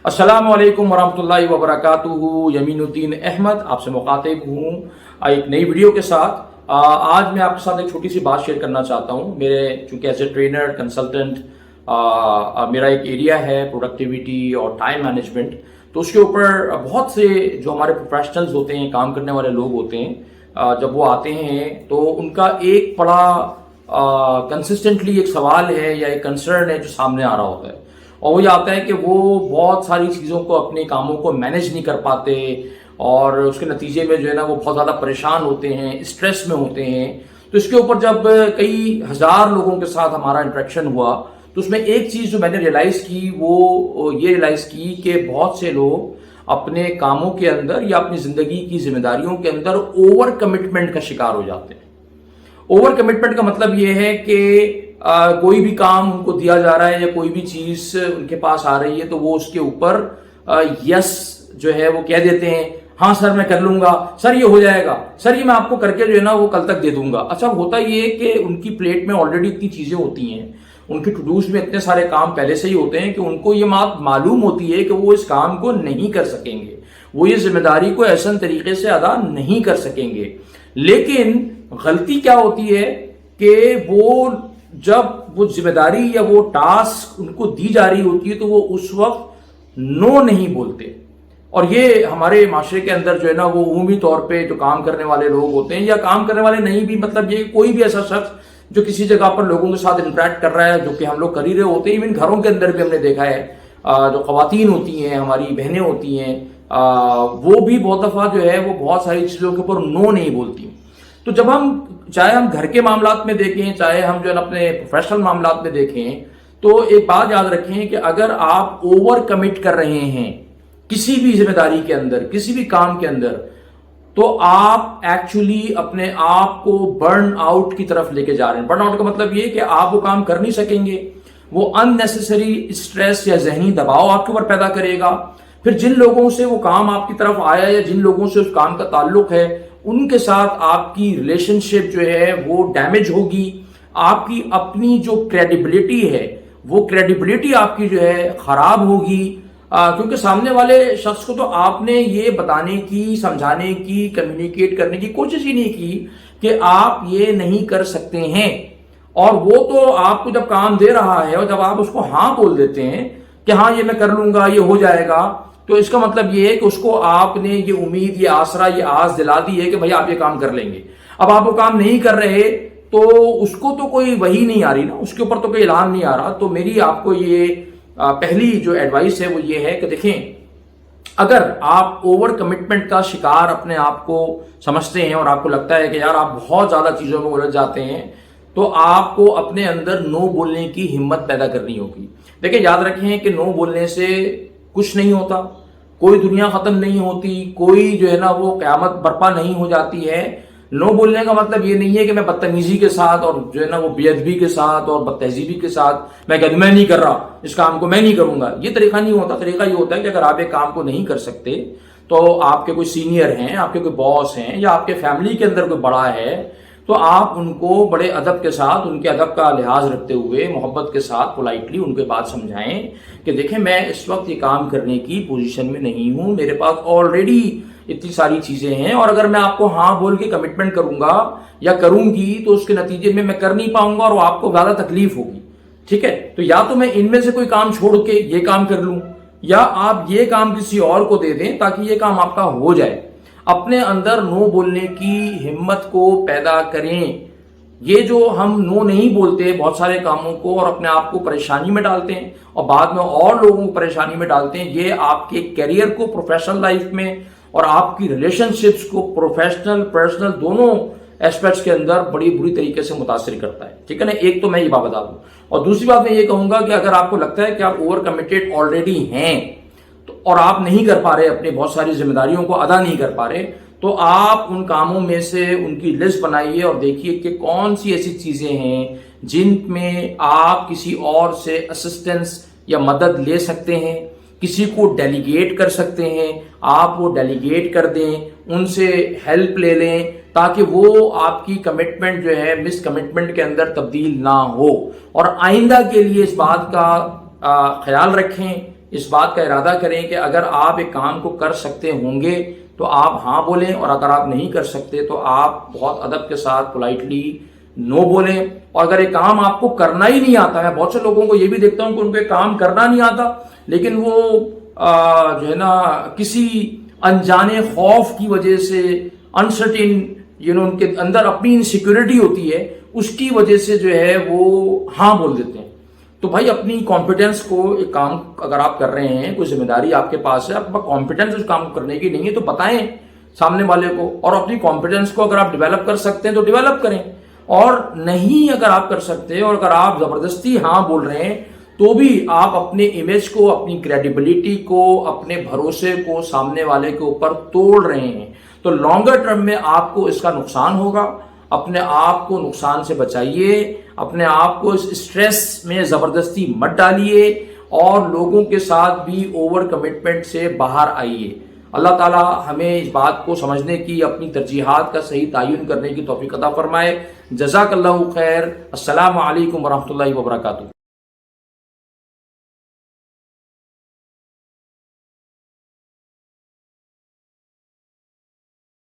अस्सलाम वालेकुम वरहमतुल्लाहि वबरकातुहू। यमीन उद्दीन अहमद आपसे मुखातिब हूँ एक नई वीडियो के साथ। आज मैं आपके साथ एक छोटी सी बात शेयर करना चाहता हूँ। मेरे चूंकि एज ए ट्रेनर कंसल्टेंट मेरा एक एरिया है प्रोडक्टिविटी और टाइम मैनेजमेंट, तो उसके ऊपर बहुत से जो हमारे प्रोफेशनल्स होते हैं, काम करने वाले लोग होते हैं, जब वो आते हैं तो उनका एक बड़ा कंसिस्टेंटली एक सवाल है या एक कंसर्न है जो सामने आ रहा होता है, और वो ये आता है कि वो बहुत सारी चीज़ों को, अपने कामों को मैनेज नहीं कर पाते और उसके नतीजे में जो है ना वो बहुत ज़्यादा परेशान होते हैं, स्ट्रेस में होते हैं। तो इसके ऊपर जब कई हज़ार लोगों के साथ हमारा इंटरेक्शन हुआ तो उसमें एक चीज़ जो मैंने रियलाइज़ की वो ये रियलाइज़ की कि बहुत से लोग अपने कामों के अंदर या अपनी ज़िंदगी की जिम्मेदारियों के अंदर ओवर कमिटमेंट का शिकार हो जाते हैं। ओवर कमिटमेंट का मतलब ये है कि कोई भी काम उनको दिया जा रहा है या कोई भी चीज उनके पास आ रही है तो वो उसके ऊपर यस जो है वो कह देते हैं, हाँ सर मैं कर लूंगा, सर ये हो जाएगा, सर ये मैं आपको करके जो है ना वो कल तक दे दूंगा। अच्छा, होता ये कि उनकी प्लेट में ऑलरेडी इतनी चीजें होती हैं, उनकी टू डूज में इतने सारे काम पहले से ही होते हैं कि उनको ये बात मालूम होती है कि वो इस काम को नहीं कर सकेंगे, वो ये जिम्मेदारी को ऐसा तरीके से अदा नहीं कर सकेंगे। लेकिन गलती क्या होती है कि वो जब वो जिम्मेदारी या वो टास्क उनको दी जा रही होती है तो वो उस वक्त नो नहीं बोलते। और ये हमारे माशरे के अंदर जो है ना वो उमूमी तौर पे जो काम करने वाले लोग होते हैं या काम करने वाले नहीं भी, मतलब ये कोई भी ऐसा शख्स जो किसी जगह पर लोगों के साथ इंटरेक्ट कर रहा है, जो कि हम लोग कर ही रहे होते हैं, इवन घरों के अंदर भी हमने देखा है जो खवातीन होती हैं, हमारी बहनें होती हैं, वो भी बहुत दफा जो है वो बहुत सारी चीजों के ऊपर नो नहीं बोलती। तो जब चाहे हम घर के मामलात में देखें, चाहे हम जो है अपने प्रोफेशनल मामलात में देखें, तो एक बात याद रखें कि अगर आप ओवर कमिट कर रहे हैं किसी भी जिम्मेदारी के अंदर, किसी भी काम के अंदर, तो आप एक्चुअली अपने आप को बर्न आउट की तरफ लेके जा रहे हैं। बर्न आउट का मतलब ये कि आप वो काम कर नहीं सकेंगे, वो अननेसेसरी स्ट्रेस या जहनी दबाव आपके ऊपर पैदा करेगा। फिर जिन लोगों से वो काम आपकी तरफ आया या जिन लोगों से उस काम का ताल्लुक है, उनके साथ आपकी रिलेशनशिप जो है वो डैमेज होगी। आपकी अपनी जो क्रेडिबिलिटी है वो क्रेडिबिलिटी आपकी जो है खराब होगी, क्योंकि सामने वाले शख्स को तो आपने ये बताने की, समझाने की, कम्युनिकेट करने की कोशिश ही नहीं की कि आप ये नहीं कर सकते हैं। और वो तो आपको जब काम दे रहा है और जब आप उसको हाँ बोल देते हैं कि हाँ ये मैं कर लूंगा, ये हो जाएगा, तो इसका मतलब ये है कि उसको आपने ये उम्मीद, ये आसरा, ये आस दिला दी है कि भाई आप ये काम कर लेंगे। अब आप वो काम नहीं कर रहे तो उसको तो कोई वही नहीं आ रही ना, उसके ऊपर तो कोई ऐलान नहीं आ रहा। तो मेरी आपको ये पहली जो एडवाइस है वो ये है कि देखें, अगर आप ओवर कमिटमेंट का शिकार अपने आप को समझते हैं और आपको लगता है कि यार आप बहुत ज्यादा चीजों में उलझ जाते हैं, तो आपको अपने अंदर नो बोलने की हिम्मत पैदा करनी होगी। देखिए, याद रखें कि नो बोलने से कुछ नहीं होता, कोई दुनिया खत्म नहीं होती, कोई जो है ना वो क़यामत बर्पा नहीं हो जाती है। नो बोलने का मतलब ये नहीं है कि मैं बदतमीजी के साथ और जो है ना वो बेअदबी के साथ और बदतहजीबी के साथ मैं कहता मैं नहीं कर रहा, इस काम को मैं नहीं करूंगा। ये तरीका नहीं होता। तरीका ये होता है कि अगर आप एक काम को नहीं कर सकते तो आपके कोई सीनियर हैं, आपके कोई बॉस हैं या आपके फैमिली के अंदर कोई बड़ा है, तो आप उनको बड़े अदब के साथ, उनके अदब का लिहाज रखते हुए, मोहब्बत के साथ, पोलाइटली उनके बात समझाएं कि देखें मैं इस वक्त ये काम करने की पोजीशन में नहीं हूं, मेरे पास ऑलरेडी इतनी सारी चीजें हैं, और अगर मैं आपको हाँ बोल के कमिटमेंट करूंगा या करूंगी तो उसके नतीजे में मैं कर नहीं पाऊंगा और आपको ज्यादा तकलीफ होगी। ठीक है, तो या तो मैं इनमें से कोई काम छोड़ के ये काम कर लूं या आप ये काम किसी और को दे दें ताकि ये काम आपका हो जाए। अपने अंदर नो बोलने की हिम्मत को पैदा करें। ये जो हम नो नहीं बोलते बहुत सारे कामों को और अपने आप को परेशानी में डालते हैं और बाद में और लोगों को परेशानी में डालते हैं, ये आपके करियर को, प्रोफेशनल लाइफ में और आपकी रिलेशनशिप्स को, प्रोफेशनल पर्सनल दोनों एस्पेक्ट्स के अंदर बड़ी बुरी तरीके से मुतासिर करता है। ठीक है ना, एक तो मैं ये बात बता दूं, और दूसरी बात मैं ये कहूंगा कि अगर आपको लगता है कि आप ओवर कमिटेड ऑलरेडी हैं तो और आप नहीं कर पा रहे, अपनी बहुत सारी जिम्मेदारियों को अदा नहीं कर पा रहे, तो आप उन कामों में से उनकी लिस्ट बनाइए और देखिए कि कौन सी ऐसी चीजें हैं जिनमें आप किसी और से असिस्टेंस या मदद ले सकते हैं, किसी को डेलीगेट कर सकते हैं। आप वो डेलीगेट कर दें, उनसे हेल्प ले लें ताकि वो आपकी कमिटमेंट जो है मिस कमिटमेंट के अंदर तब्दील ना हो। और आइंदा के लिए इस बात का ख्याल रखें اس بات کا ارادہ کریں کہ اگر آپ ایک کام کو کر سکتے ہوں گے تو آپ ہاں بولیں، اور اگر آپ نہیں کر سکتے تو آپ بہت ادب کے ساتھ پولائٹلی نو بولیں۔ اور اگر ایک کام آپ کو کرنا ہی نہیں آتا ہے، بہت سے لوگوں کو یہ بھی دیکھتا ہوں کہ ان کو ایک کام کرنا نہیں آتا، لیکن وہ جو ہے نا کسی انجانے خوف کی وجہ سے، انسرٹین ان کے اندر اپنی انسیکیورٹی ہوتی ہے، اس کی وجہ سے جو ہے وہ ہاں بول دیتے ہیں۔ تو بھائی اپنی کانفیڈنس کو، ایک کام اگر آپ کر رہے ہیں، کوئی ذمہ داری آپ کے پاس ہے، آپ کا کانفیڈنس اس کام کو کرنے کی نہیں ہے تو بتائیں سامنے والے کو، اور اپنی کانفیڈنس کو اگر آپ ڈیولپ کر سکتے ہیں تو ڈیولپ کریں، اور نہیں اگر آپ کر سکتے اور اگر آپ زبردستی ہاں بول رہے ہیں تو بھی آپ اپنے امیج کو، اپنی کریڈیبلٹی کو، اپنے بھروسے کو سامنے والے کے اوپر توڑ رہے ہیں، تو لانگر ٹرم میں آپ کو اس کا نقصان ہوگا۔ اپنے آپ کو نقصان سے بچائیے، اپنے آپ کو اس اسٹریس میں زبردستی مت ڈالیے، اور لوگوں کے ساتھ بھی اوور کمٹمنٹ سے باہر آئیے۔ اللہ تعالیٰ ہمیں اس بات کو سمجھنے کی، اپنی ترجیحات کا صحیح تعین کرنے کی توفیق عطا فرمائے۔ جزاک اللہ خیر۔ السلام علیکم ورحمۃ اللہ وبرکاتہ۔